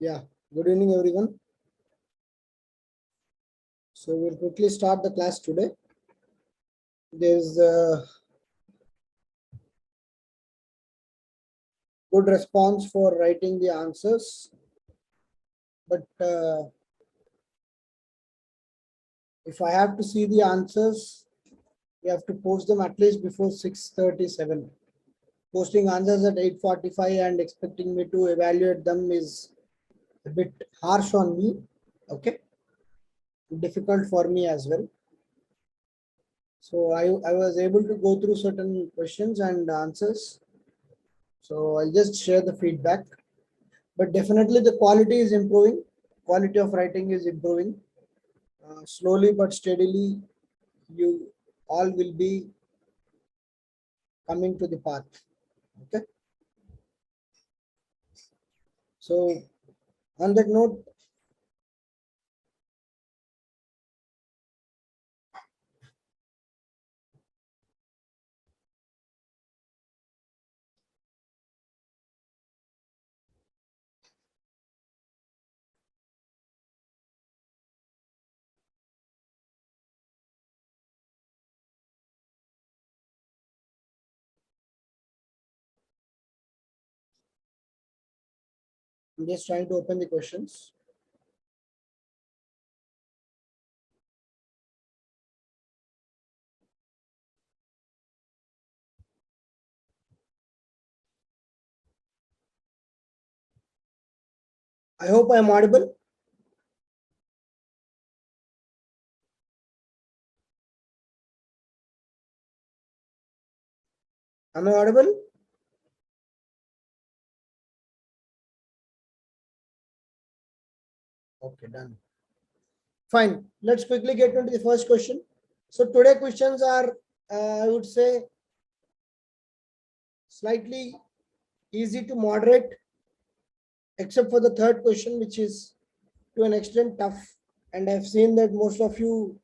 Yeah, good evening everyone. So we'll quickly start the class today. There's a good response for writing the answers, but if I have to see the answers, you have to post them at least before 6:37. Posting answers at 8:45 and expecting me to evaluate them is a bit harsh on me. Okay, difficult for me as well. So I was able to go through certain questions and answers. So I'll just share the feedback. But definitely the quality is improving. Quality of writing is improving. Slowly but steadily, you all will be coming to the path. Okay. So on that note, I'm just trying to open the questions. I hope I'm audible. Am I audible? Okay, done. Fine. Let's quickly get into the first question. So today questions are, I would say, slightly easy to moderate, except for the third question, which is to an extent tough. And I've seen that most of you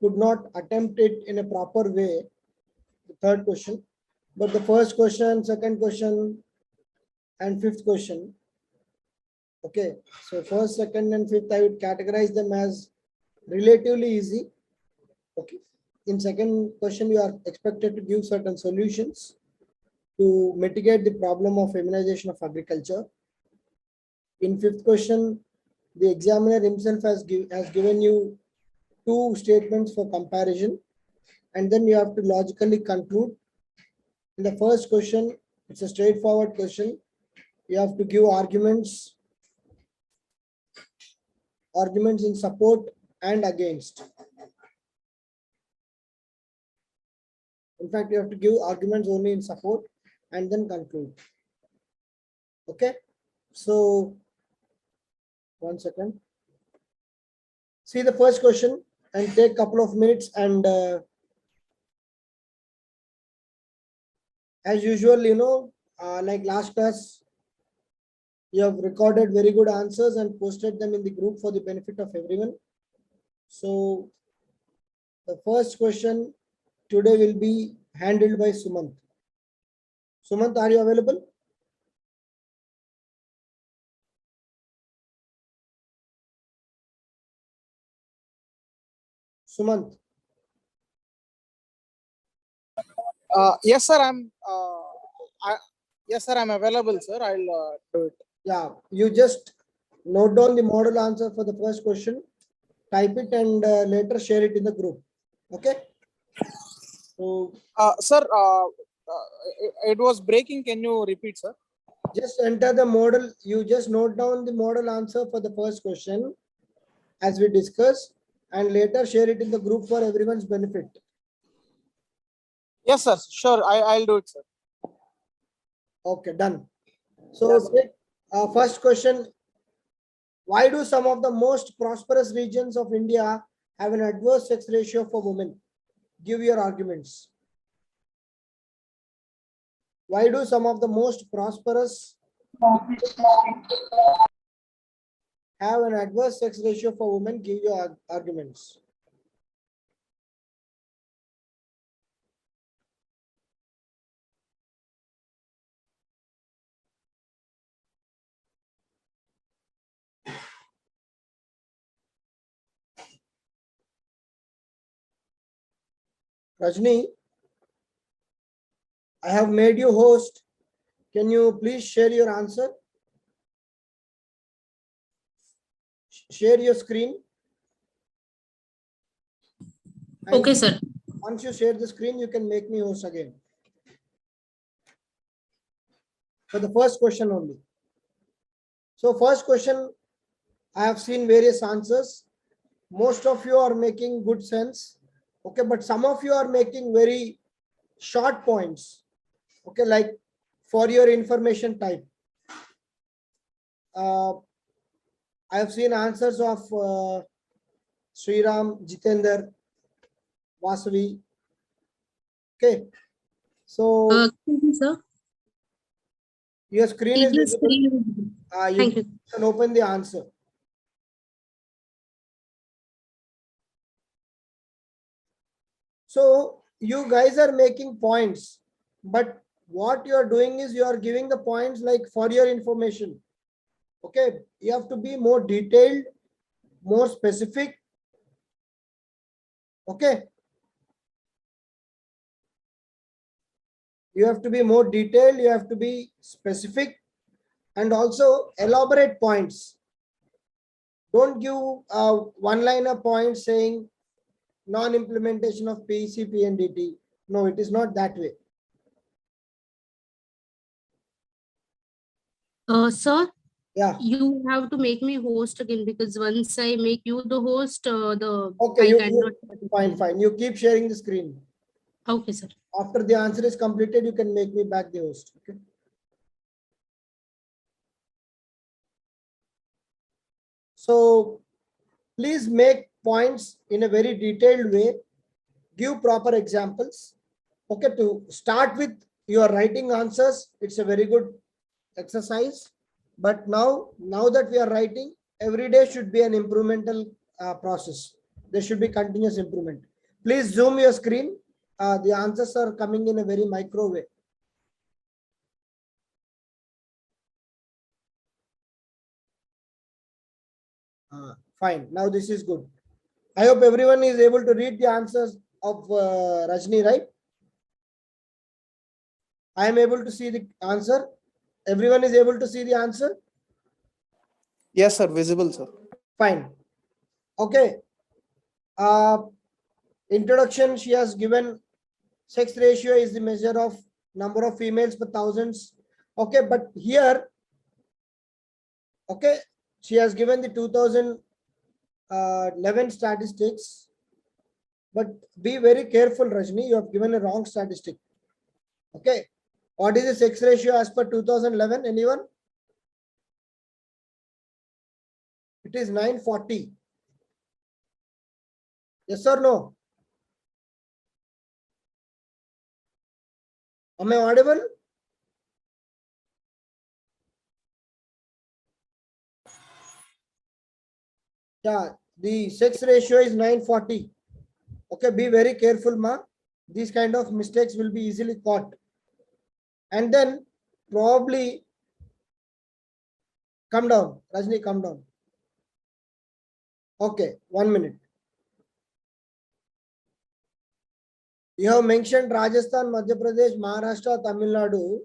could not attempt it in a proper way, the third question. But the first question, second question, and fifth question. Okay, so first, second, and fifth, I would categorize them as relatively easy. Okay. In second question, you are expected to give certain solutions to mitigate the problem of feminization of agriculture. In fifth question, the examiner himself has given you two statements for comparison, and then you have to logically conclude. In the first question, it's a straightforward question. You have to give arguments in support and against. In fact, you have to give arguments only in support and then conclude. Okay, so 1 second. See the first question and take a couple of minutes, and as usual, like last class, you have recorded very good answers and posted them in the group for the benefit of everyone. So the first question today will be handled by Sumant. Sumant, are you available? Sumant. Yes, sir. Yes, sir. I'm available, sir. I'll do it. Yeah, you just note down the model answer for the first question, type it, and later share it in the group. Okay. So, Sir, it was breaking. Can you repeat, sir? just enter the model. You just note down the model answer for the first question as we discussed, and later share it in the group for everyone's benefit. Yes, sir. Sure. I'll do it, sir. Okay, done. So, first question: why do some of the most prosperous regions of India have an adverse sex ratio for women? Give your arguments. Why do some of the most prosperous have an adverse sex ratio for women? Give your arguments. Rajni, I have made you host. Can you please share your answer? Share your screen. And Okay, sir. once you share the screen, you can make me host again. For the first question only. So first question, I have seen various answers. Most of you are making good sense. Okay, but some of you are making very short points. Okay, like for your information type. I have seen answers of Sriram, Jitender, Vasavi. Okay, so Excuse me, sir. your screen is Is the visible. screen? You Thank you. can open the answer. So you guys are making points, but what you are doing is you are giving the points like for your information. Okay, you have to be more detailed, more specific. Okay, you have to be more detailed, you have to be specific, and also elaborate points. Don't give one-liner points saying non-implementation of PEC, PNDT. No, it is not that way. Sir, Yeah. you have to make me host again because once I make you the host, Okay, I you cannot. fine. You keep sharing the screen. Okay, sir. After the answer is completed, you can make me back the host. Okay. So please make points in a very detailed way. Give proper examples. Okay, to start with your writing answers, it's a very good exercise. But now that we are writing, every day should be an improvmental process. There should be continuous improvement. Please zoom your screen. The answers are coming in a very micro way. Fine. Now this is good. I hope everyone is able to read the answers of Rajni, right? I am able to see the answer. Everyone is able to see the answer. Yes, sir. Visible, sir. Fine. Okay. Introduction, she has given sex ratio is the measure of number of females per thousands. Okay, but here, okay, she has given the 2011 statistics. But be very careful, Rajni. You have given a wrong statistic. Okay. What is the sex ratio as per 2011? Anyone? It is 940. Yes or no? Am I audible? Yeah, the sex ratio is 940. Okay, be very careful, ma. These kind of mistakes will be easily caught. And then probably come down. Rajni, come down. Okay, 1 minute. You have mentioned Rajasthan, Madhya Pradesh, Maharashtra, Tamil Nadu.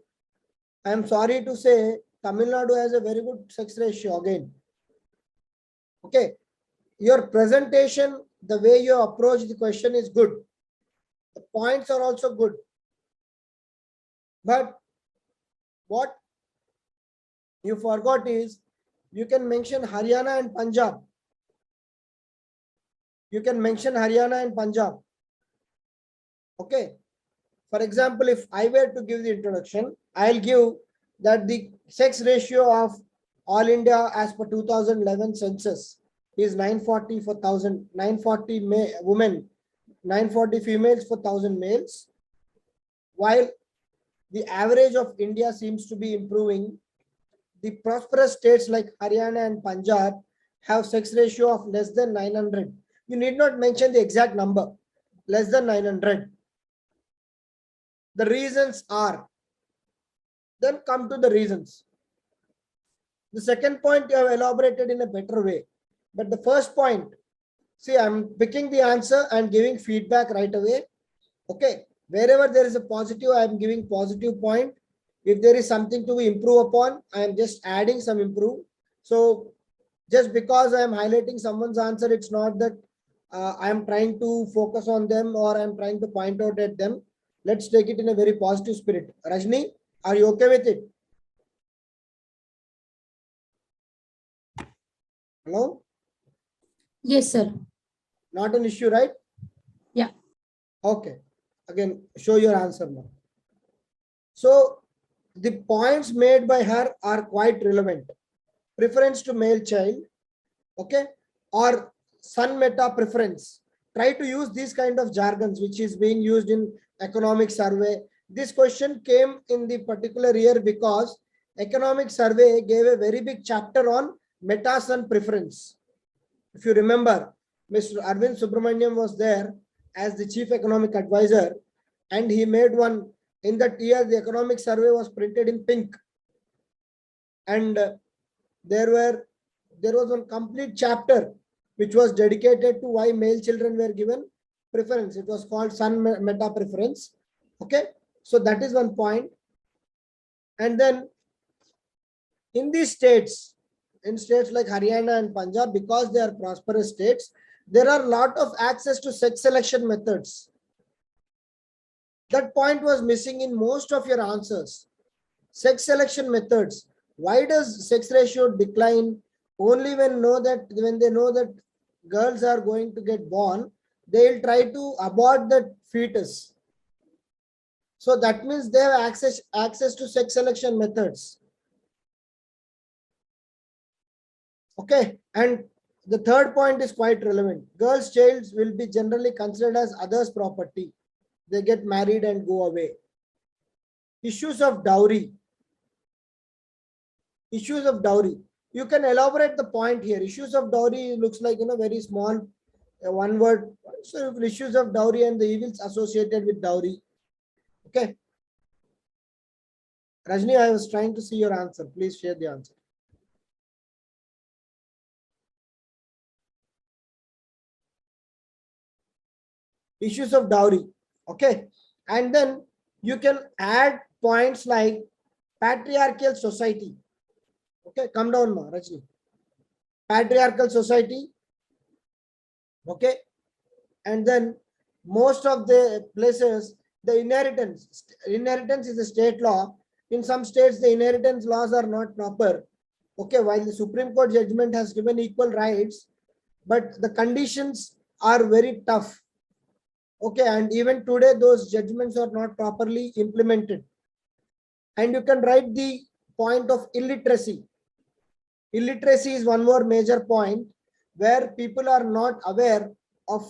I am sorry to say Tamil Nadu has a very good sex ratio again. Okay. Your presentation, the way you approach the question is good. The points are also good. But what you forgot is you can mention Haryana and Punjab. You can mention Haryana and Punjab. Okay. For example, if I were to give the introduction, I'll give that the sex ratio of all India as per 2011 census is 940 for 1000, 940 women, 940 females for 1000 males. While the average of India seems to be improving, the prosperous states like Haryana and Punjab have sex ratio of less than 900. You need not mention the exact number, less than 900. The reasons are, then come to the reasons. The second point you have elaborated in a better way. But the first point, see, I'm picking the answer and giving feedback right away. Okay, wherever there is a positive, I am giving positive point. If there is something to improve upon, I am just adding some improve. So just because I am highlighting someone's answer, it's not that I am trying to focus on them or I am trying to point out at them. Let's take it in a very positive spirit. Rajni, are you okay with it? Hello? Yes, sir. Not an issue, right? Yeah. Okay. Again, show your answer now. So the points made by her are quite relevant. Preference to male child, okay, or son meta preference. Try to use these kind of jargons which is being used in economic survey. This question came in the particular year because economic survey gave a very big chapter on meta son preference. If you remember, Mr. Arvind Subramaniam was there as the chief economic advisor, and he made one. In that year, the economic survey was printed in pink, and there was one complete chapter which was dedicated to why male children were given preference. It was called son meta preference. Okay, so that is one point. And then in these states, in states like Haryana and Punjab, because they are prosperous states, there are a lot of access to sex selection methods. That point was missing in most of your answers. Sex selection methods. Why does sex ratio decline? Only when they know that girls are going to get born, they will try to abort that fetus. So that means they have access to sex selection methods. Okay, and the third point is quite relevant. Girls' child will be generally considered as others' property. They get married and go away. Issues of dowry. Issues of dowry. You can elaborate the point here. Issues of dowry looks like very small, one word. So issues of dowry and the evils associated with dowry. Okay. Rajni, I was trying to see your answer. Please share the answer. Issues of dowry. Okay. And then you can add points like patriarchal society. Okay, come down, ma, Rajni. Patriarchal society. Okay. And then most of the places, the inheritance is a state law. In some states, the inheritance laws are not proper. Okay, while the Supreme Court judgment has given equal rights, but the conditions are very tough. Okay, and even today, those judgments are not properly implemented. And you can write the point of illiteracy. Illiteracy is one more major point where people are not aware of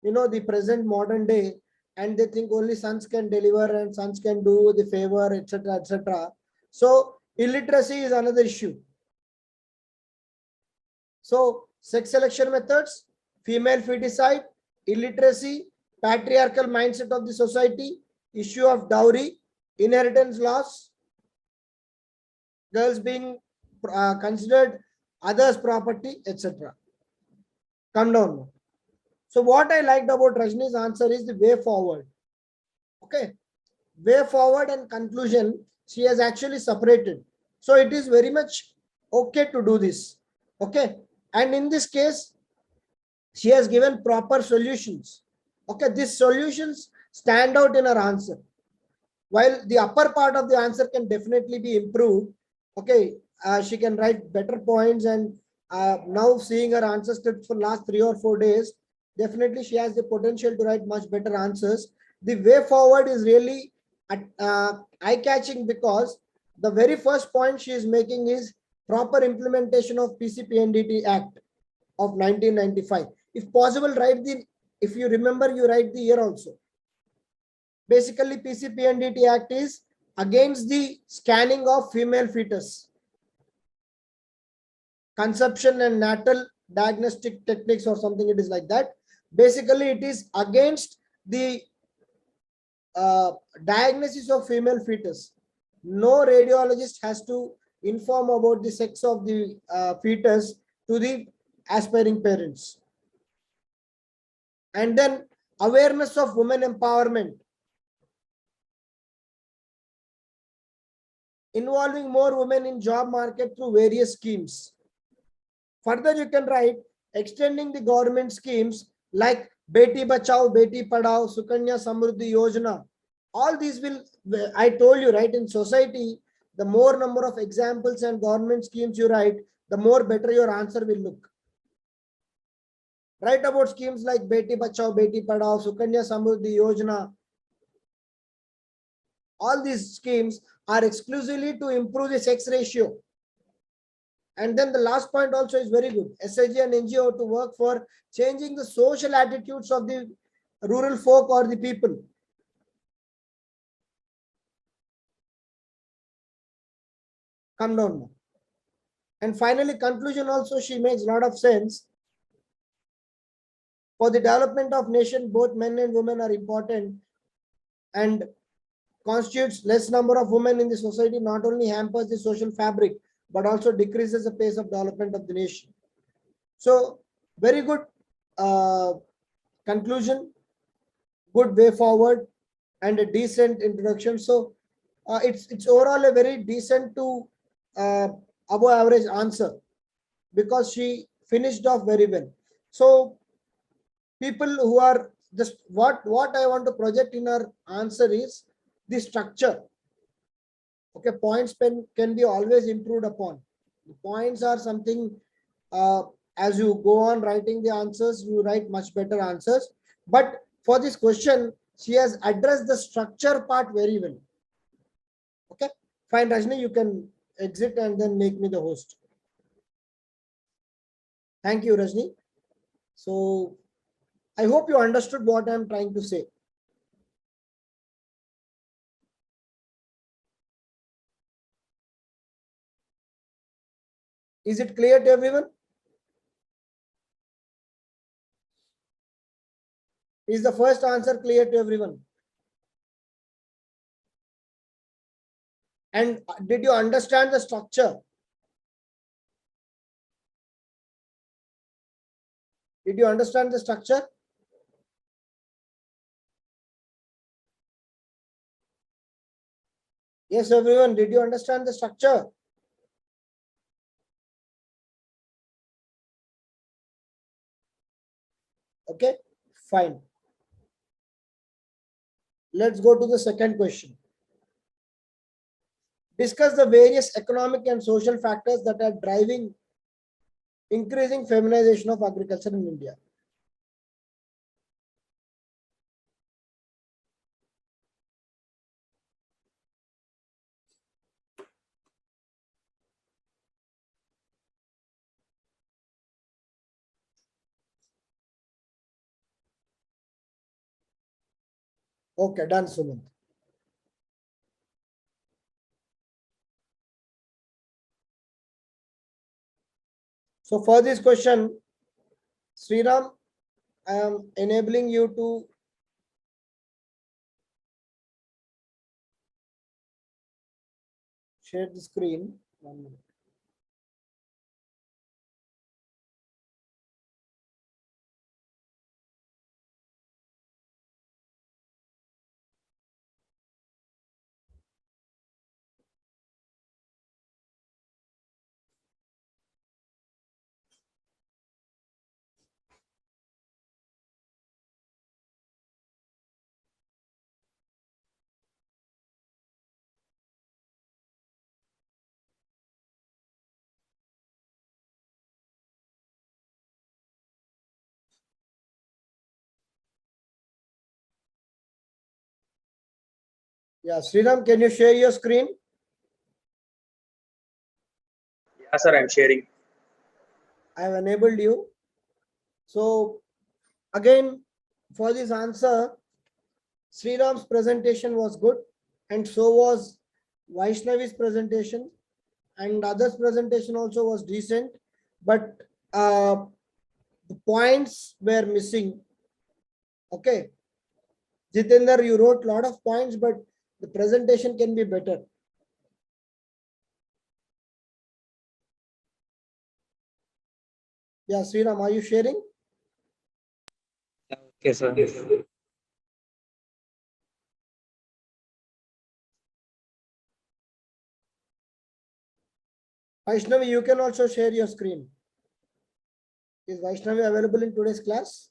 the present modern day, and they think only sons can deliver and sons can do the favor, etc., etc. So illiteracy is another issue. So sex selection methods, female feticide, illiteracy, patriarchal mindset of the society, issue of dowry, inheritance laws, girls being considered others' property, etc. Come down now. So what I liked about Rajni's answer is the way forward. Okay. Way forward and conclusion, she has actually separated. So it is very much okay to do this. Okay. And in this case, she has given proper solutions. Okay. These solutions stand out in her answer. While the upper part of the answer can definitely be improved. Okay. She can write better points, and now seeing her answer script for last 3 or 4 days, definitely she has the potential to write much better answers. The way forward is really eye-catching because the very first point she is making is proper implementation of PCPNDT Act of 1995. If possible, if you remember, you write the year also. Basically, PCPNDT Act is against the scanning of female fetus, conception and natal diagnostic techniques or something, it is like that. Basically, it is against the diagnosis of female fetus. No radiologist has to inform about the sex of the fetus to the aspiring parents. And then Awareness of women empowerment. Involving more women in job market through various schemes. Further, you can write extending the government schemes like Beti Bachao, Beti Padhao, Sukanya Samruddhi Yojana. All these will, I told you, right, in society, the more number of examples and government schemes you write, the more better your answer will look. Write about schemes like Beti Bachao, Beti Padhao, Sukanya Samruddhi Yojana. All these schemes are exclusively to improve the sex ratio. And then the last point also is very good. SIG and NGO to work for changing the social attitudes of the rural folk or the people. Come down now. And finally, conclusion also, she makes a lot of sense. For the development of nation, both men and women are important, and constitutes less number of women in the society not only hampers the social fabric, but also decreases the pace of development of the nation. So very good conclusion, good way forward, and a decent introduction. So it's overall a very decent to above average answer, because she finished off very well. So people who are just what I want to project in our answer is the structure. Okay, points can be always improved upon. The points are something, as you go on writing the answers, you write much better answers. But for this question, she has addressed the structure part very well. Okay, fine, Rajni, you can exit and then make me the host. Thank you, Rajni. So I hope you understood what I'm trying to say. Is it clear to everyone? Is the first answer clear to everyone? And did you understand the structure? Did you understand the structure? Yes, everyone, did you understand the structure? Okay, fine. Let's go to the second question. Discuss the various economic and social factors that are driving increasing feminization of agriculture in India. Okay, done, Sumant. So for this question, Sriram, I am enabling you to share the screen. 1 minute. Yeah, Sriram, can you share your screen? Yeah, sir, I'm sharing. I have enabled you. So again, for this answer, Sriram's presentation was good, and so was Vaishnavi's presentation, and others' presentation also was decent, but the points were missing. Okay, Jitender, you wrote a lot of points, but the presentation can be better. Yeah, Sriram, are you sharing? Okay, sir. Vaishnavi, you can also share your screen. Is Vaishnavi available in today's class?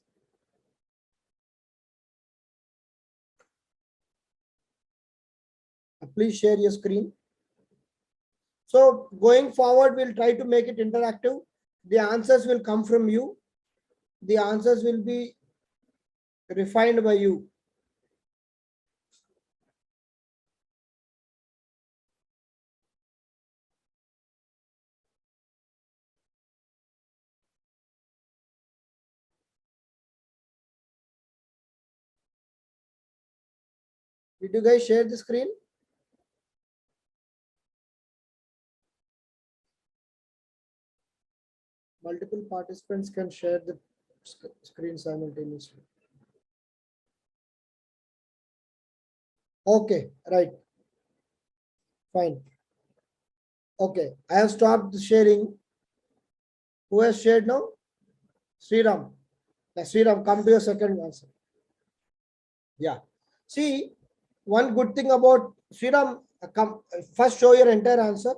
Please share your screen. So going forward, we'll try to make it interactive. The answers will come from you. The answers will be refined by you. Did you guys share the screen? Multiple participants can share the screen simultaneously. Okay, right. Fine. Okay, I have stopped sharing. Who has shared now? Sriram. Yeah, Sriram, come to your second answer. Yeah. See, one good thing about Sriram, come first show your entire answer.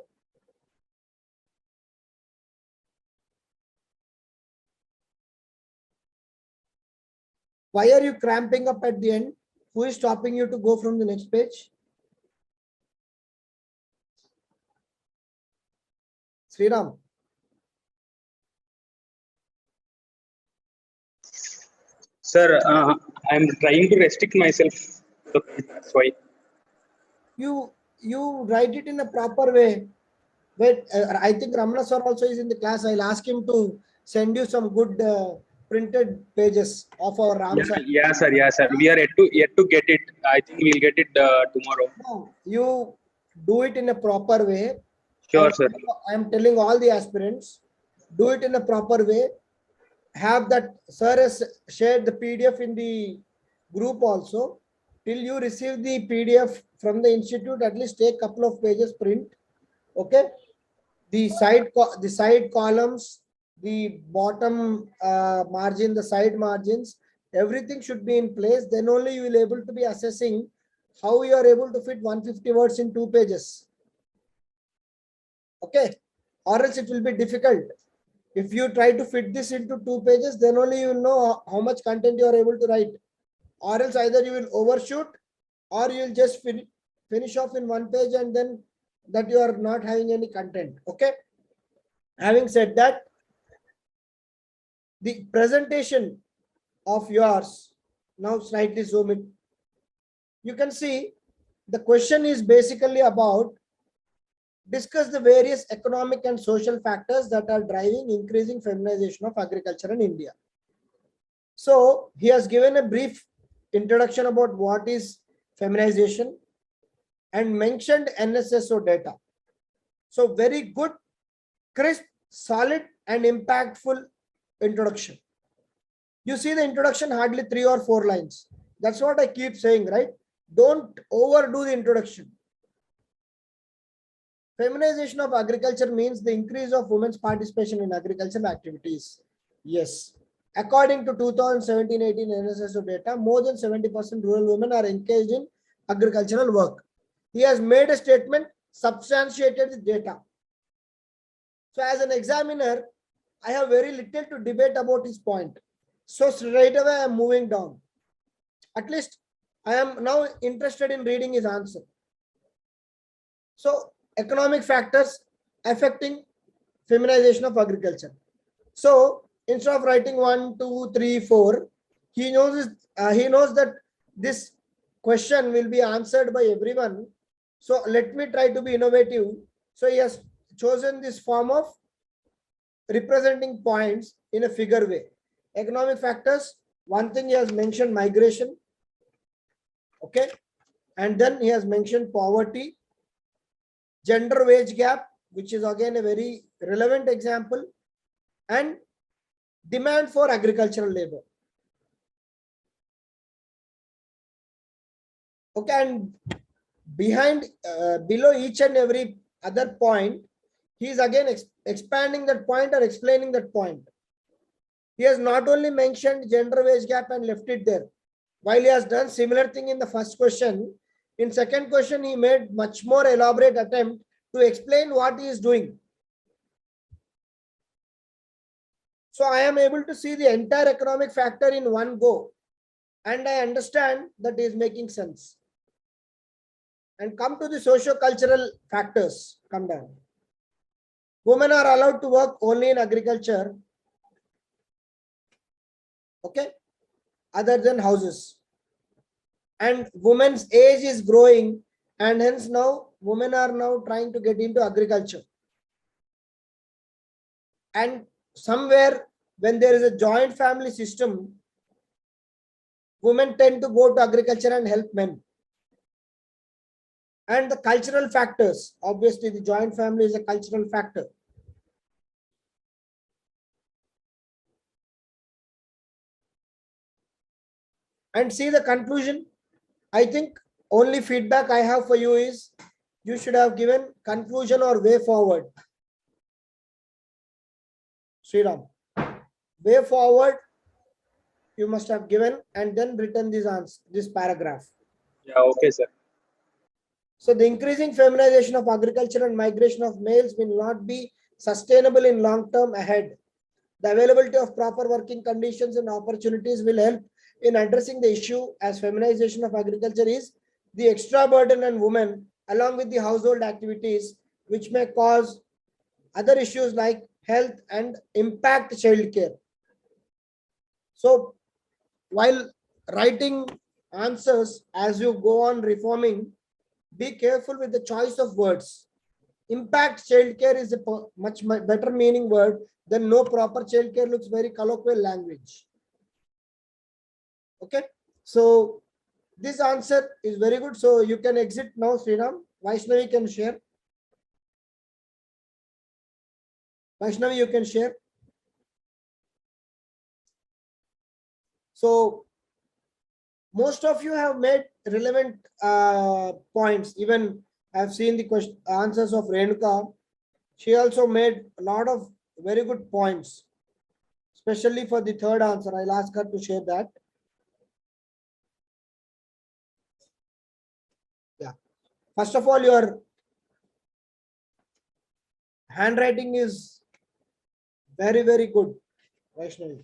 Why are you cramping up at the end? Who is stopping you to go from the next page? Sriram. Sir, I'm trying to restrict myself. So that's why. You write it in a proper way. But I think Ramana sir also is in the class. I'll ask him to send you some good printed pages of our RamSai. Yeah, sir. Yeah, sir. We are yet to get it. I think we'll get it tomorrow. No, you do it in a proper way. Sure, sir. I'm telling all the aspirants, do it in a proper way. Have that sir has shared the PDF in the group also. Till you receive the PDF from the institute, at least take a couple of pages print. Okay. The side columns, the bottom margin, the side margins, everything should be in place. Then only you will able to be assessing how you are able to fit 150 words in 2 pages. Okay, or else it will be difficult. If you try to fit this into 2 pages, then only you will know how much content you are able to write. Or else either you will overshoot, or you will just finish off in 1 page and then that you are not having any content. Okay. Having said that, the presentation of yours, now slightly zoom it. You can see the question is basically about discuss the various economic and social factors that are driving increasing feminization of agriculture in India. So he has given a brief introduction about what is feminization and mentioned NSSO data. So very good, crisp, solid and impactful introduction. You see the introduction hardly 3 or 4 lines. That's what I keep saying, right? Don't overdo the introduction. Feminization of agriculture means the increase of women's participation in agricultural activities. Yes. According to 2017-18 NSSO data, more than 70% rural women are engaged in agricultural work. He has made a statement, substantiated the data. So as an examiner, I have very little to debate about his point. So straight away I am moving down. At least I am now interested in reading his answer. So economic factors affecting feminization of agriculture. So instead of writing 1, 2, 3, 4, he knows that this question will be answered by everyone. So let me try to be innovative. So he has chosen this form of representing points in a figure way. Economic factors, one thing he has mentioned migration. Okay. And then he has mentioned poverty, gender wage gap, which is again a very relevant example, and demand for agricultural labor. Okay, and below each and every other point, he is again expanding that point or explaining that point. He has not only mentioned gender wage gap and left it there. While he has done similar thing in the first question, in second question he made much more elaborate attempt to explain what he is doing. So I am able to see the entire economic factor in one go, and I understand that is making sense. And come to the socio-cultural factors. Come down. Women are allowed to work only in agriculture, okay, other than houses. And women's age is growing, and hence now women are now trying to get into agriculture. And somewhere when there is a joint family system, women tend to go to agriculture and help men. And the cultural factors, obviously the joint family is a cultural factor. And see the conclusion. I think only feedback I have for you is you should have given conclusion or way forward. Sriram, way forward you must have given and then written this paragraph. Yeah, okay, sir. So the increasing feminization of agriculture and migration of males will not be sustainable in long term ahead. The availability of proper working conditions and opportunities will help in addressing the issue, as feminization of agriculture is the extra burden on women along with the household activities, which may cause other issues like health and impact child care. So while writing answers as you go on reforming, be careful with the choice of words. Impact child care is a much better meaning word than no proper child care. Looks very colloquial language. Okay, so this answer is very good. So you can exit now, Sriram. Vaishnavi can share. Vaishnavi, you can share. So most of you have made relevant points. Even I've seen the answers of Renuka. She also made a lot of very good points, especially for the third answer. I'll ask her to share that. Yeah. First of all, your handwriting is very, very good, Vaishnavi.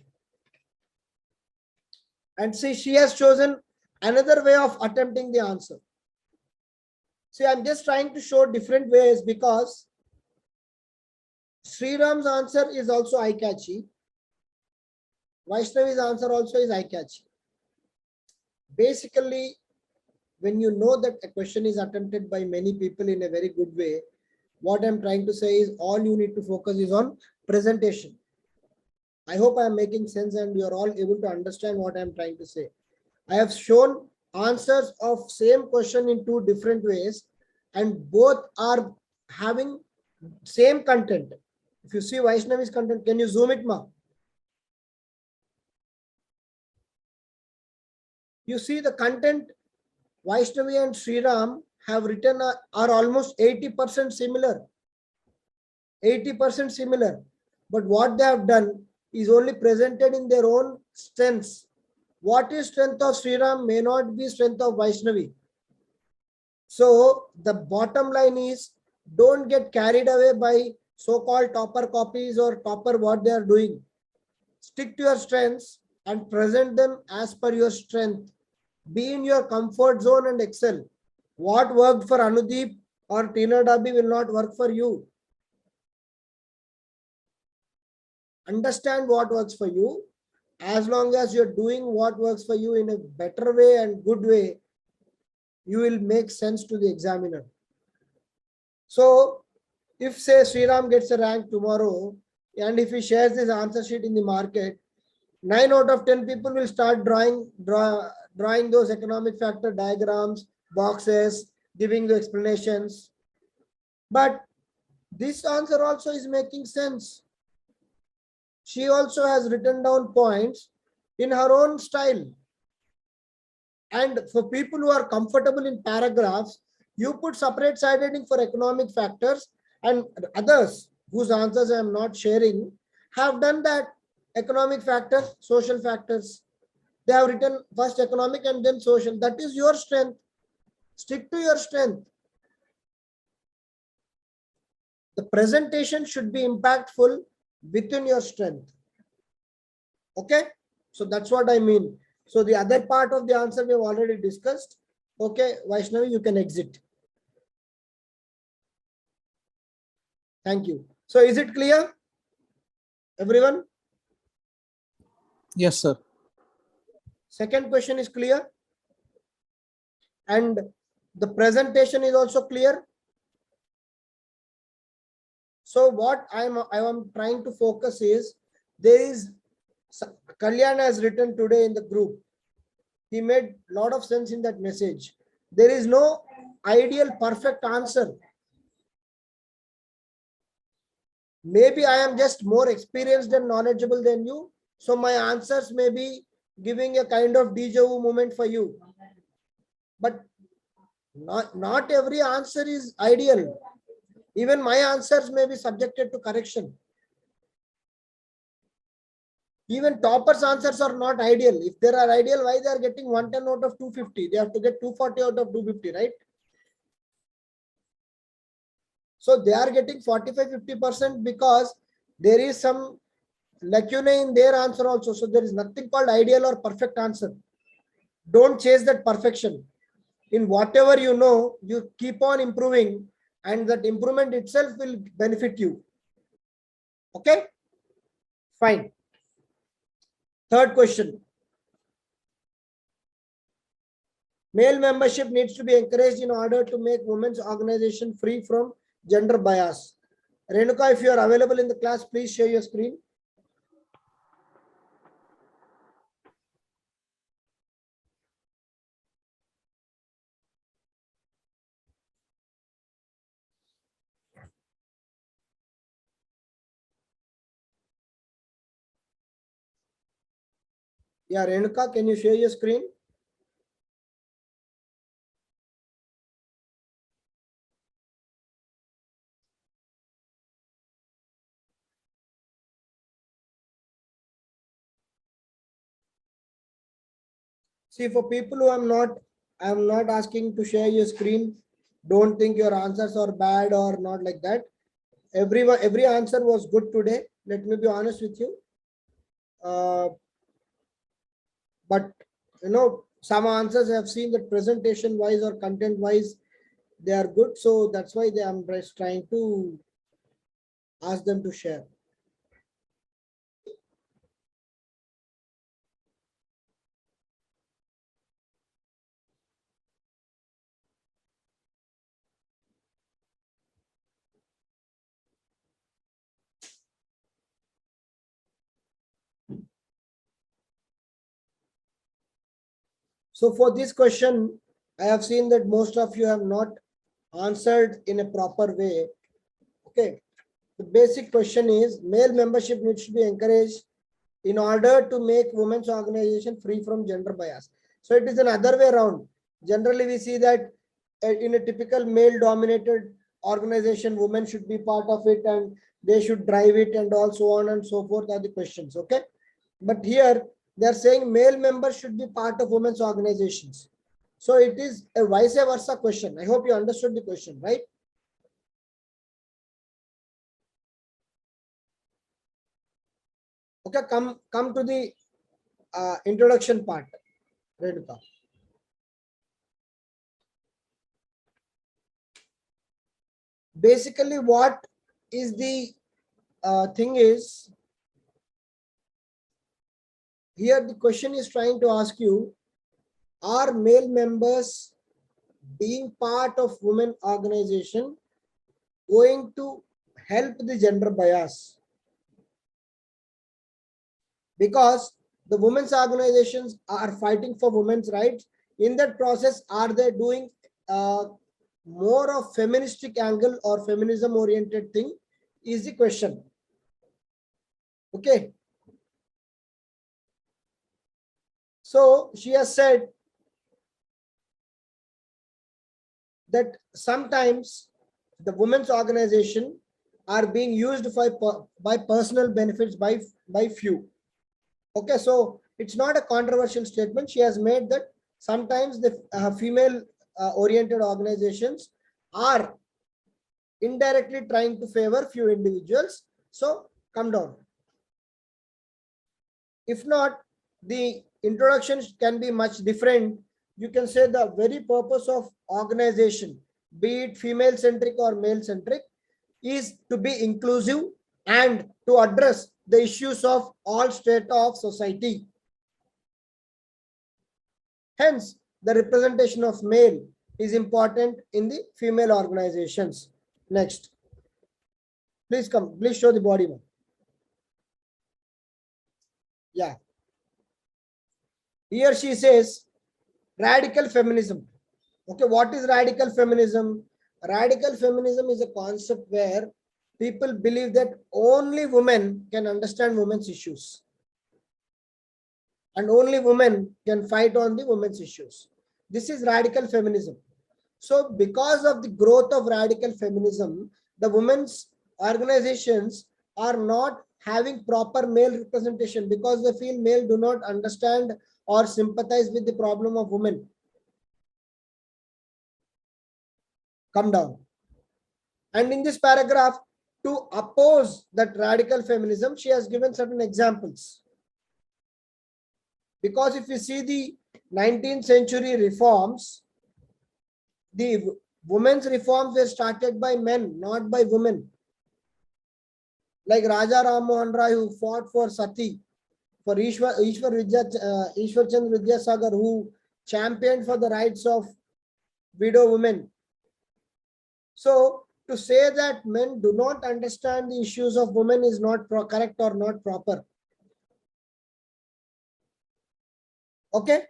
And see, she has chosen another way of attempting the answer. See, I'm just trying to show different ways because Sriram's answer is also eye-catchy. Vaishnavi's answer also is eye-catchy. Basically, when you know that a question is attempted by many people in a very good way, what I'm trying to say is all you need to focus is on presentation. I hope I am making sense and you are all able to understand what I'm trying to say. I have shown answers of same question in two different ways and both are having same content. If you see Vaishnavi's content, can you zoom it, ma? You see the content Vaishnavi and Sriram have written are almost 80% similar. 80% similar. But what they have done is only presented in their own strengths. What is strength of Sriram may not be strength of Vaishnavi. So the bottom line is don't get carried away by so-called topper copies or topper what they are doing. Stick to your strengths and present them as per your strength. Be in your comfort zone and excel. What worked for Anudeep or Tina Dabi will not work for you. Understand what works for you. As long as you're doing what works for you in a better way and good way, you will make sense to the examiner. So if say Sriram gets a rank tomorrow and if he shares this answer sheet in the market, 9 out of 10 people will start drawing those economic factor diagrams, boxes, giving the explanations. But this answer also is making sense. She also has written down points in her own style. And for people who are comfortable in paragraphs, you put separate side heading for economic factors, and others whose answers I am not sharing have done that. Economic factors, social factors. They have written first economic and then social. That is your strength. Stick to your strength. The presentation should be impactful within your strength. Okay, so that's what I mean. So the other part of the answer we have already discussed. Okay, Vaishnavi, you can exit. Thank you. So is it clear, everyone? Yes, sir. Second question is clear, and the presentation is also clear. So what I am trying to focus is, there is Kalyan has written today in the group. He made a lot of sense in that message. There is no ideal perfect answer. Maybe I am just more experienced and knowledgeable than you, so my answers may be giving a kind of deja vu moment for you. But not every answer is ideal. Even my answers may be subjected to correction. Even toppers' answers are not ideal. If they are ideal, why they are getting 110 out of 250? They have to get 240 out of 250, right? So they are getting 45-50% because there is some lacunae in their answer also. So there is nothing called ideal or perfect answer. Don't chase that perfection. In whatever you know, you keep on improving, and that improvement itself will benefit you. Okay? Fine. Third question. Male membership needs to be encouraged in order to make women's organization free from gender bias. Renuka, if you are available in the class, please share your screen. Yeah, Renuka, can you share your screen? See, for people who I'm not asking to share your screen. Don't think your answers are bad or not like that. Every answer was good today. Let me be honest with you. But some answers I have seen that presentation wise or content wise, they are good. So that's why I'm just trying to ask them to share. So for this question, I have seen that most of you have not answered in a proper way. Okay. The basic question is, male membership needs to be encouraged in order to make women's organization free from gender bias. So it is another way around. Generally, we see that in a typical male dominated organization, women should be part of it and they should drive it and also on and so forth are the questions. Okay. But here they are saying male members should be part of women's organizations. So it is a vice versa question. I hope you understood the question, right? Okay, come to the introduction part, Renuka. Basically, what is the thing is, here the question is trying to ask you, are male members being part of women organization going to help the gender bias? Because the women's organizations are fighting for women's rights. In that process, are they doing more of feministic angle or feminism oriented thing is the question. Okay. So she has said that sometimes the women's organization are being used by personal benefits by few. Okay, so it's not a controversial statement. She has made that sometimes the female oriented organizations are indirectly trying to favor few individuals. So come down. If not, the introduction can be much different. You can say the very purpose of organization, be it female centric or male centric, is to be inclusive and to address the issues of all strata of society. Hence, the representation of male is important in the female organizations. Next, please come, please show the body one. Yeah. Here she says radical feminism. Okay, what is radical feminism? Radical feminism is a concept where people believe that only women can understand women's issues and only women can fight on the women's issues. This is radical feminism. So because of the growth of radical feminism, the women's organizations are not having proper male representation because they feel male do not understand or sympathize with the problem of women. Come down. And in this paragraph, to oppose that radical feminism, she has given certain examples. Because if you see the 19th century reforms, the women's reforms were started by men, not by women. Like Raja Ram Mohan Rai, who fought for Sati, for Ishwar Chand Vidyasagar, who championed for the rights of widow women. So to say that men do not understand the issues of women is not correct or not proper. Okay,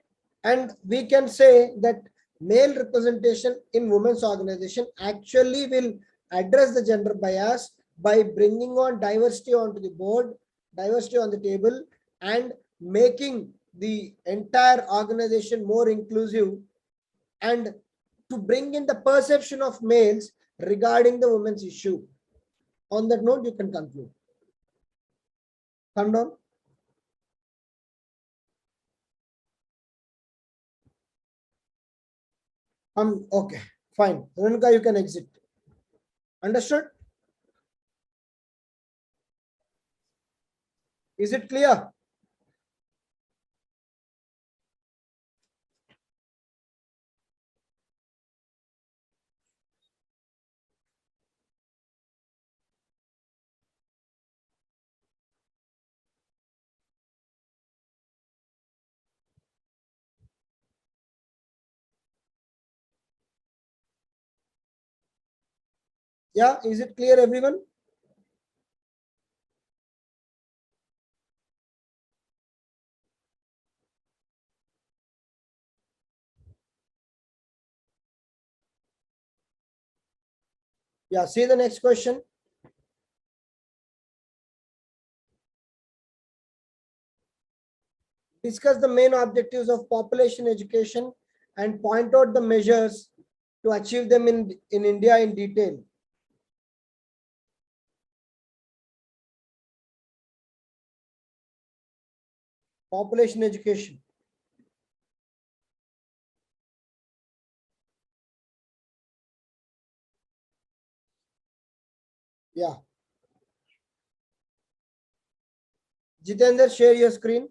and we can say that male representation in women's organization actually will address the gender bias by bringing on diversity onto the board, diversity on the table, and making the entire organization more inclusive, and to bring in the perception of males regarding the women's issue. On that note, you can conclude. Come down. Okay, fine. Renuka, you can exit. Understood? Is it clear? Yeah, is it clear, everyone? Yeah, see the next question. Discuss the main objectives of population education and point out the measures to achieve them in India in detail. Population education. Yeah. Jitendra, share your screen.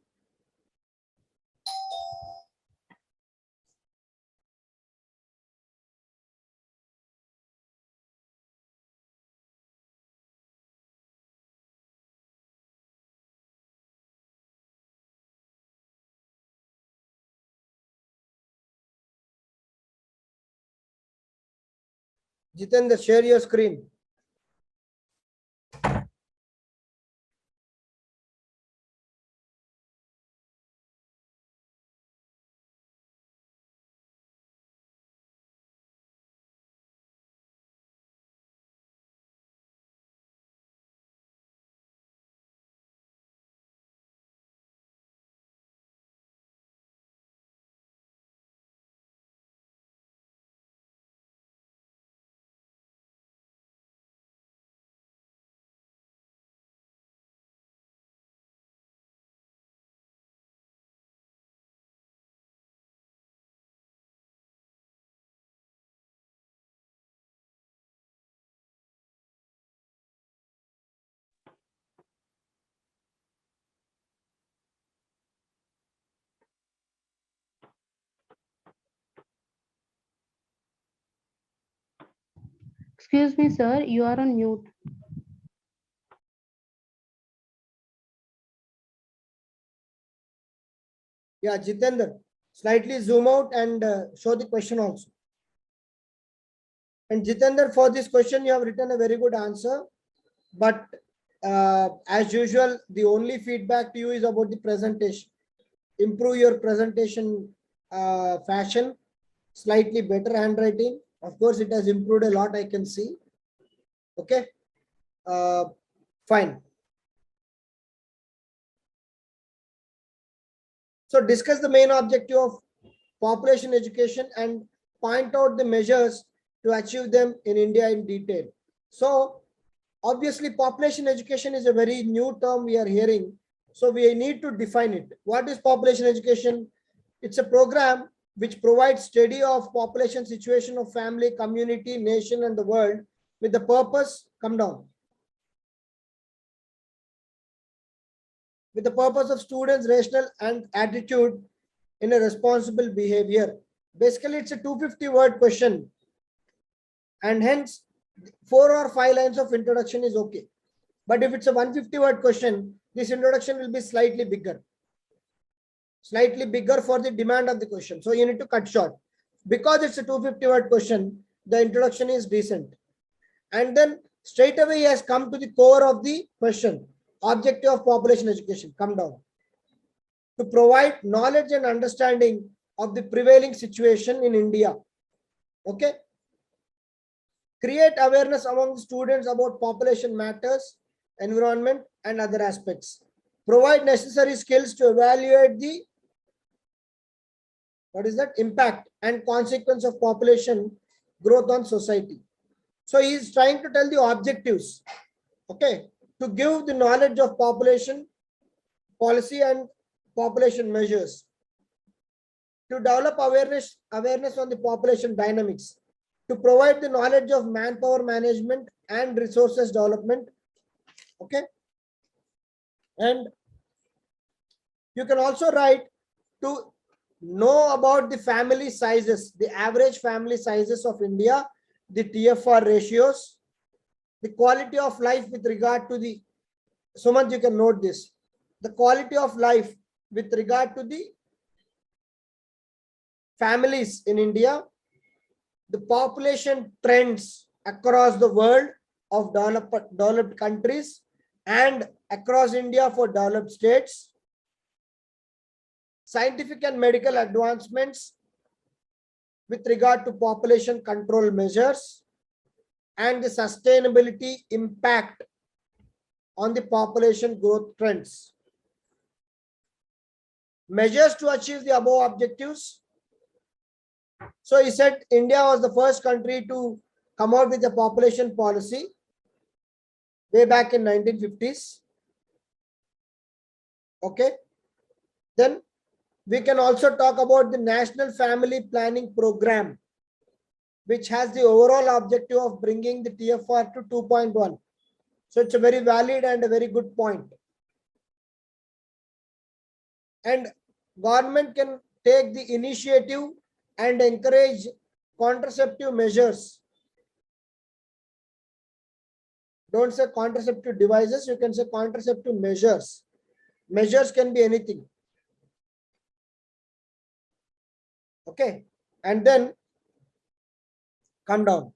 Jitendra, share your screen. Excuse me, sir, you are on mute. Yeah, Jitendra, slightly zoom out and show the question also. And Jitendra, for this question, you have written a very good answer. But as usual, the only feedback to you is about the presentation. Improve your presentation fashion, slightly better handwriting. Of course, it has improved a lot, I can see. Okay, fine. So discuss the main objective of population education and point out the measures to achieve them in India in detail. So obviously population education is a very new term we are hearing. So we need to define it. What is population education? It's a program which provides study of population situation of family, community, nation, and the world with the purpose, come down, with the purpose of students' rational and attitude in a responsible behavior. Basically, it's a 250 word question, and hence 4 or 5 lines of introduction is okay. But if it's a 150 word question, this introduction will be slightly bigger for the demand of the question. So you need to cut short. Because it's a 250 word question, the introduction is decent. And then straight away he has come to the core of the question. Objective of population education, come down. To provide knowledge and understanding of the prevailing situation in India. Okay. Create awareness among students about population matters, environment, and other aspects. Provide necessary skills to evaluate the impact and consequence of population growth on society. So he is trying to tell the objectives. Okay. To give the knowledge of population policy and population measures. To develop awareness on the population dynamics. To provide the knowledge of manpower management and resources development. Okay. And you can also write to know about the family sizes, the average family sizes of India, the TFR ratios, the quality of life with regard to the, Sumant, you can note this, the quality of life with regard to the families in India, the population trends across the world of developed countries and across India for developed states, scientific and medical advancements with regard to population control measures, and the sustainability impact on the population growth trends. Measures to achieve the above objectives. So he said India was the first country to come out with a population policy way back in 1950s. Okay. Then we can also talk about the National Family Planning Program, which has the overall objective of bringing the TFR to 2.1. So it's a very valid and a very good point. And government can take the initiative and encourage contraceptive measures. Don't say contraceptive devices, you can say contraceptive measures. Measures can be anything. Okay. And then come down.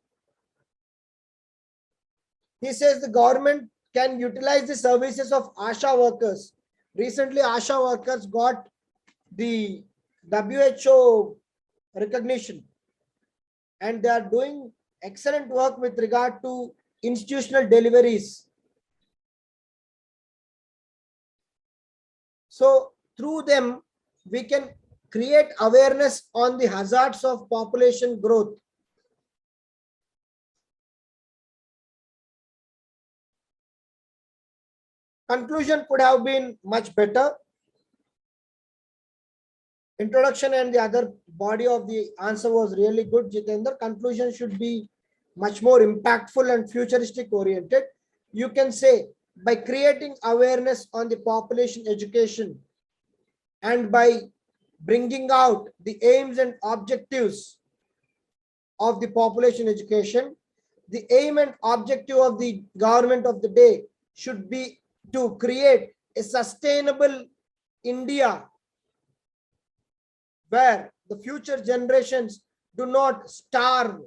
He says the government can utilize the services of ASHA workers. Recently, ASHA workers got the WHO recognition, and they are doing excellent work with regard to institutional deliveries. So through them, we can create awareness on the hazards of population growth. Conclusion could have been much better. Introduction and the other body of the answer was really good, Jitendra. Conclusion should be much more impactful and futuristic oriented. You can say by creating awareness on the population education and by bringing out the aims and objectives of the population education, the aim and objective of the government of the day should be to create a sustainable India where the future generations do not starve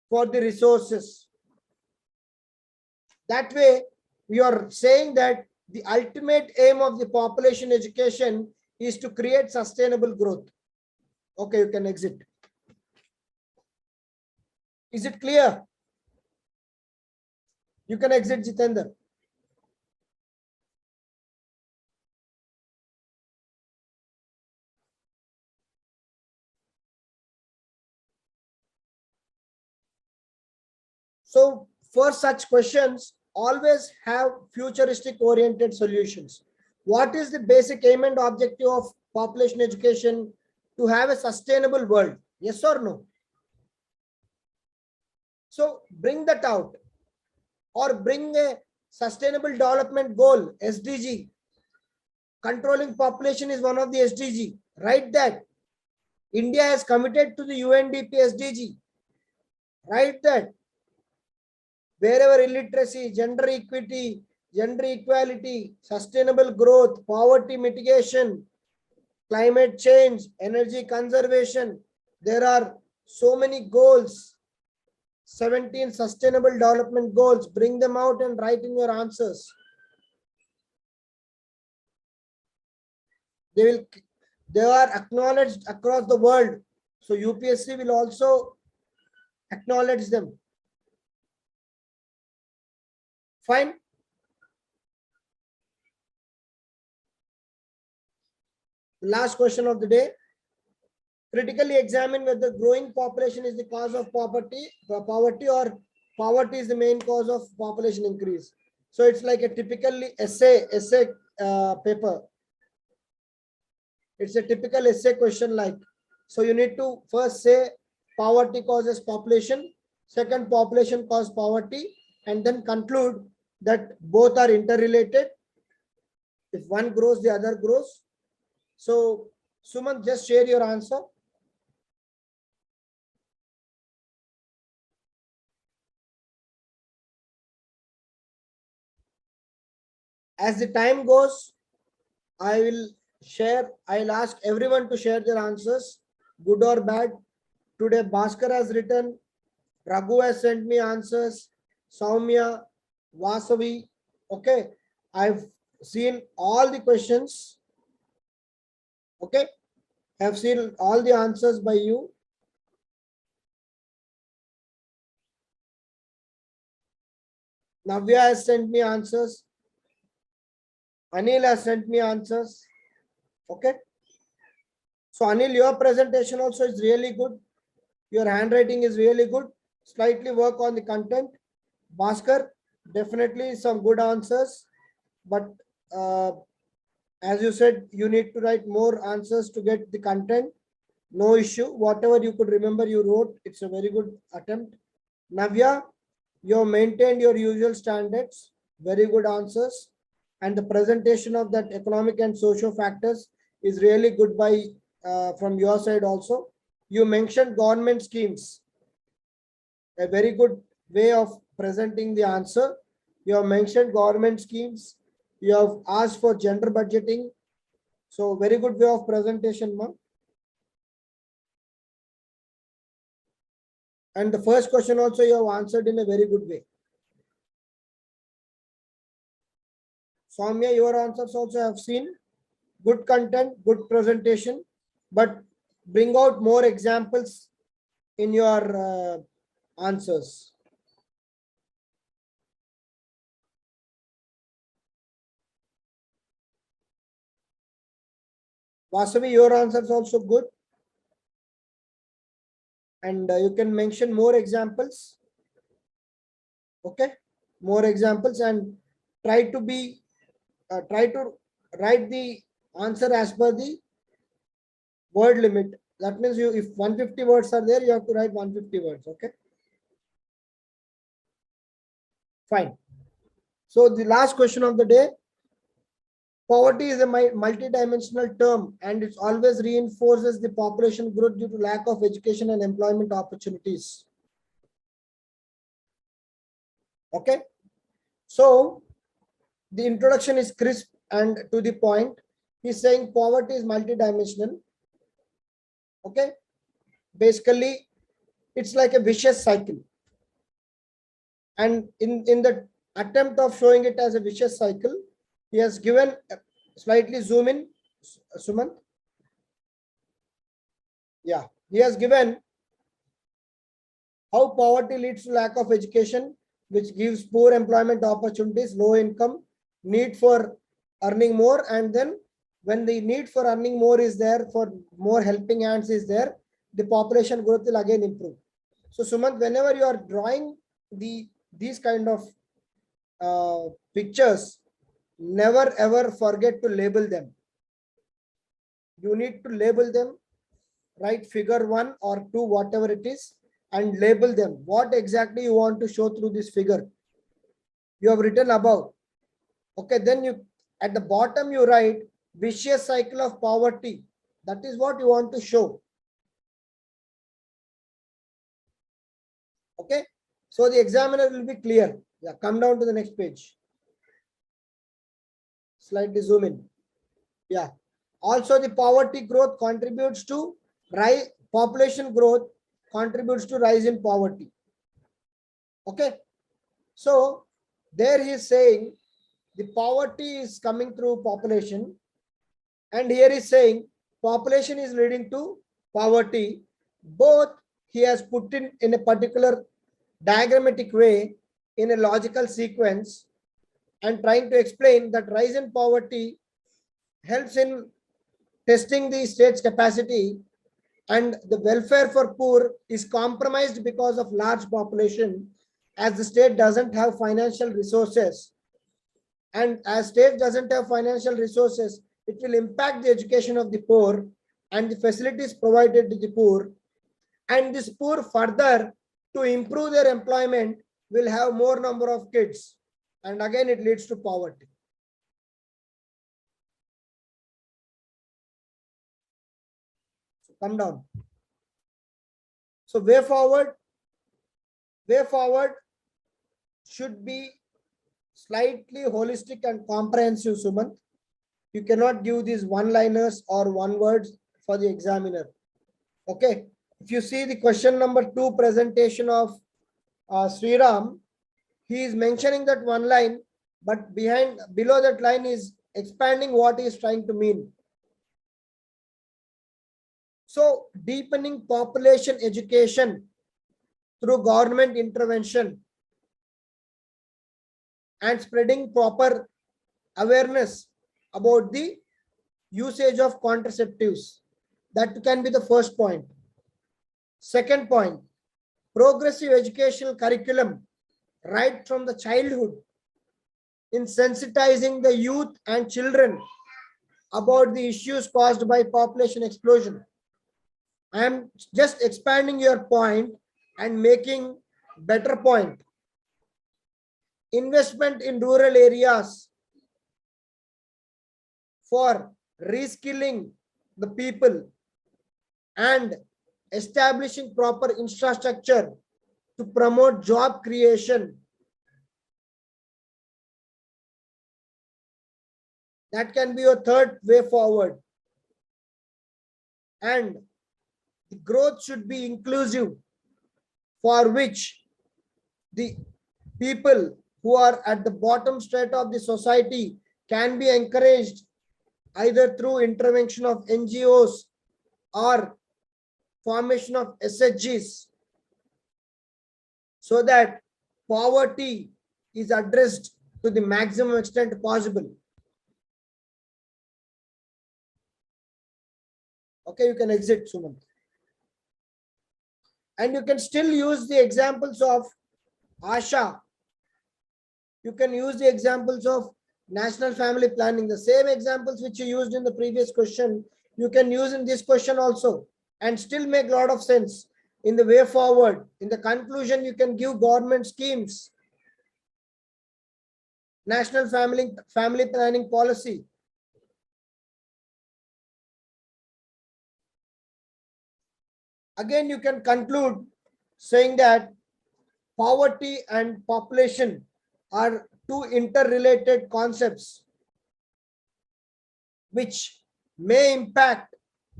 for the resources. That way, we are saying that the ultimate aim of the population education is to create sustainable growth. Okay, you can exit. Is it clear? You can exit, Jitendra. So for such questions, always have futuristic oriented solutions. What is the basic aim and objective of population education? To have a sustainable world. Yes or no? So bring that out, or bring a sustainable development goal, SDG. Controlling population is one of the SDG. Write that. India has committed to the UNDP SDG. Write that. Wherever illiteracy, gender equity, gender equality, sustainable growth, poverty mitigation, climate change, energy conservation, there are so many goals, 17 sustainable development goals. Bring them out and write in your answers. They are acknowledged across the world. So UPSC will also acknowledge them. Fine. Last question of the day. Critically examine whether growing population is the cause of poverty or poverty is the main cause of population increase. So it's like a typically essay paper. It's a typical essay question like. So you need to first say poverty causes population, second population cause poverty, and then conclude that both are interrelated. If one grows, the other grows. So Suman, just share your answer. As the time goes, I'll ask everyone to share their answers, good or bad. Today, Bhaskar has written, Raghu has sent me answers, Soumya, Vasavi. Okay, I've seen all the questions. Okay, I've seen all the answers by you. Navya has sent me answers. Anil has sent me answers. Okay. So Anil, your presentation also is really good. Your handwriting is really good. Slightly work on the content. Bhaskar, definitely some good answers. But as you said, you need to write more answers to get the content. No issue. Whatever you could remember, you wrote. It's a very good attempt. Navya, you maintained your usual standards. Very good answers. And the presentation of that economic and social factors is really good by from your side also. You mentioned government schemes. A very good way of presenting the answer. You have mentioned government schemes. You have asked for gender budgeting. So very good way of presentation, ma'am. And the first question also you have answered in a very good way. Soumya, your answers also have seen. Good content, good presentation, but bring out more examples in your answers. Vasavi, your answers also good. And you can mention more examples. Okay, more examples, and try to write the answer as per the word limit. That means if 150 words are there, you have to write 150 words. Okay. Fine. So the last question of the day. Poverty is a multi-dimensional term, and it always reinforces the population growth due to lack of education and employment opportunities. Okay. So the introduction is crisp and to the point. He's saying poverty is multidimensional. Okay. Basically, it's like a vicious cycle. And in the attempt of showing it as a vicious cycle, he has given, slightly zoom in, Sumant. Yeah, he has given how poverty leads to lack of education, which gives poor employment opportunities, low income, need for earning more, and then when the need for earning more is there, for more helping hands is there, the population growth will again improve. So Sumant, whenever you are drawing these kind of pictures, never ever forget to label them. You need to label them, write figure 1 or 2, whatever it is, and label them. What exactly you want to show through this figure? You have written above. Okay, then you at the bottom you write vicious cycle of poverty. That is what you want to show. Okay, so the examiner will be clear. Yeah, come down to the next page. Slightly zoom in. Yeah. Also, the poverty growth contributes to rise. Population growth contributes to rise in poverty. Okay. So there he is saying the poverty is coming through population, and here is saying population is leading to poverty. Both he has put in a particular diagrammatic way in a logical sequence, and trying to explain that rise in poverty helps in testing the state's capacity, and the welfare for poor is compromised because of large population, as the state doesn't have financial resources, and as state doesn't have financial resources, it will impact the education of the poor and the facilities provided to the poor, and this poor further to improve their employment will have more number of kids, and again it leads to poverty. So come down. So way forward should be slightly holistic and comprehensive, Sumant. You cannot give these one-liners or one words for the examiner. Okay. If you see the question number 2 presentation of Sriram, he is mentioning that one line, but below that line is expanding what he is trying to mean. So deepening population education through government intervention and spreading proper awareness about the usage of contraceptives. That can be the first point. Second point, progressive educational curriculum right from the childhood in sensitizing the youth and children about the issues caused by population explosion. I am just expanding your point and making better point. Investment in rural areas for reskilling the people and establishing proper infrastructure to promote job creation. That can be your third way forward. And the growth should be inclusive, for which the people who are at the bottom strata of the society can be encouraged either through intervention of NGOs or formation of SHGs, so that poverty is addressed to the maximum extent possible. Okay, you can exit, Sumant. And you can still use the examples of ASHA. You can use the examples of national family planning. The same examples which you used in the previous question, you can use in this question also, and still make a lot of sense in the way forward. In the conclusion, you can give government schemes, national family planning policy. Again, you can conclude saying that poverty and population are two interrelated concepts which may impact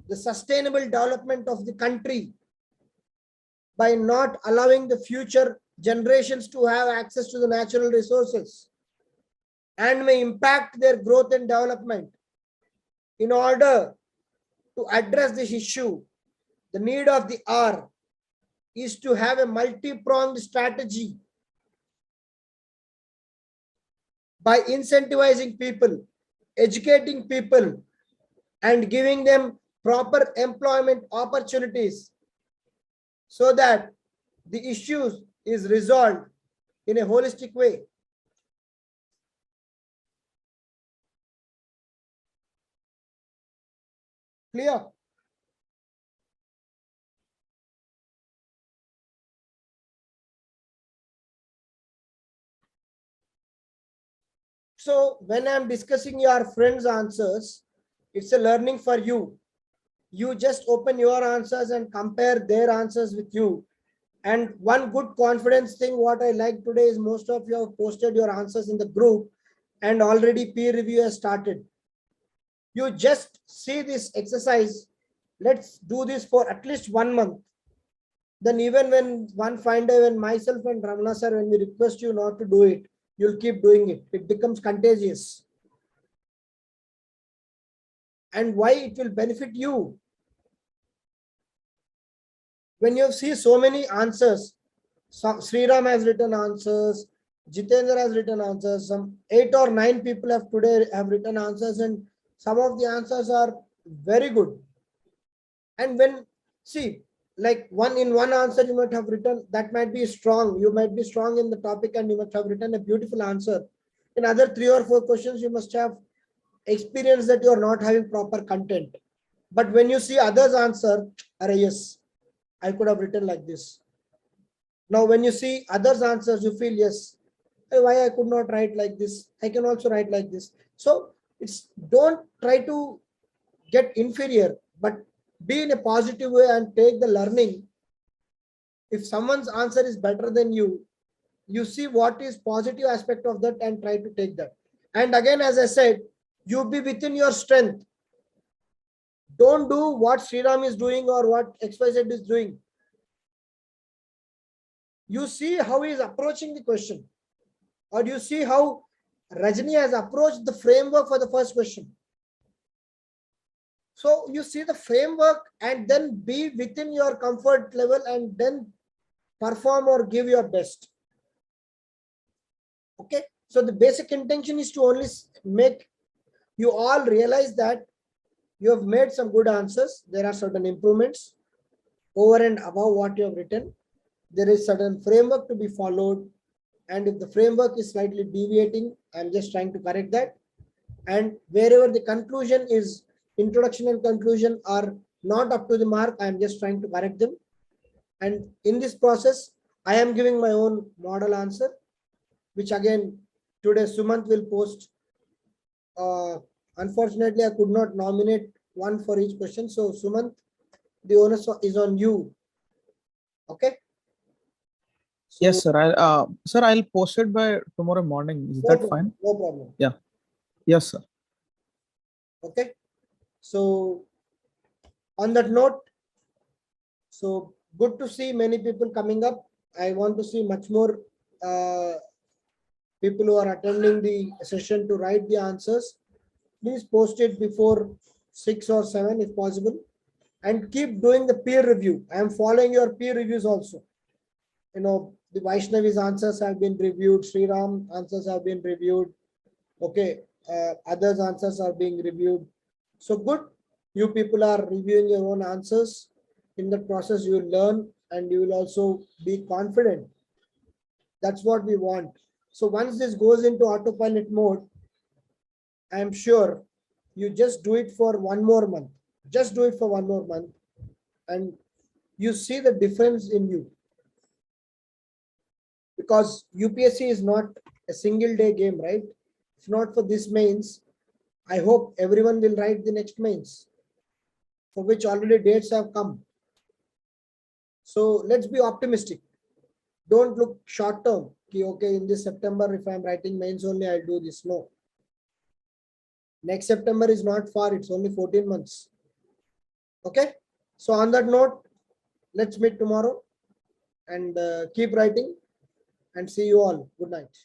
the sustainable development of the country by not allowing the future generations to have access to the natural resources, and may impact their growth and development. In order to address this issue, the need of the hour is to have a multi-pronged strategy by incentivizing people, educating people, and giving them proper employment opportunities so that the issues is resolved in a holistic way. Clear? So when I'm discussing your friends' answers, it's a learning for you. You just open your answers and compare their answers with you. And one good confidence thing, what I like today is most of you have posted your answers in the group and already peer review has started. You just see this exercise. Let's do this for at least 1 month. Then even when one fine day, when myself and Ramana sir, when we request you not to do it, you'll keep doing it. It becomes contagious. And why it will benefit you? When you see so many answers, Sriram has written answers, Jitendra has written answers, some 8 or 9 people have today have written answers, and some of the answers are very good. And when, see, like one answer you might have written, that might be strong. You might be strong in the topic and you must have written a beautiful answer. In other 3 or 4 questions, you must have experienced that you are not having proper content. But when you see others answer, yes, I could have written like this. Now, when you see others answers, you feel, yes, why I could not write like this? I can also write like this. So it's, don't try to get inferior, but be in a positive way and take the learning. If someone's answer is better than you, you see what is positive aspect of that and try to take that. And again, as I said, you be within your strength. Don't do what Sriram is doing or what XYZ is doing. You see how he is approaching the question, or you see how Rajni has approached the framework for the first question. So you see the framework and then be within your comfort level and then perform or give your best. Okay. So the basic intention is to only make you all realize that you have made some good answers. There are certain improvements over and above what you have written. There is certain framework to be followed. And if the framework is slightly deviating, I'm just trying to correct that. And wherever the conclusion is, introduction and conclusion are not up to the mark, I'm just trying to correct them. And in this process, I am giving my own model answer, which again, today Sumant will post. Unfortunately, I could not nominate one for each question. So Sumant, the onus is on you. Okay. So, Yes, sir. I'll post it by tomorrow morning. Is no that problem, fine? no problem. Yeah. Yes, sir. Okay. So on that note, so good to see many people coming up. I want to see much more people who are attending the session to write the answers. Please post it before 6 or 7 if possible, and keep doing the peer review. I am following your peer reviews also. You know, the Vaishnavi's answers have been reviewed, Sriram answers have been reviewed. Okay, others answers are being reviewed. So good, you people are reviewing your own answers. In the process, you will learn and you will also be confident. That's what we want. So once this goes into autopilot mode, I'm sure you just do it for 1 more month. Just do it for 1 more month and you see the difference in you. Because UPSC is not a single day game, right? If not for this mains, I hope everyone will write the next mains, for which already dates have come. So let's be optimistic. Don't look short term. Okay, in this September, if I'm writing mains only, I'll do this. No. Next September is not far. It's only 14 months. Okay. So on that note, let's meet tomorrow and keep writing and see you all. Good night.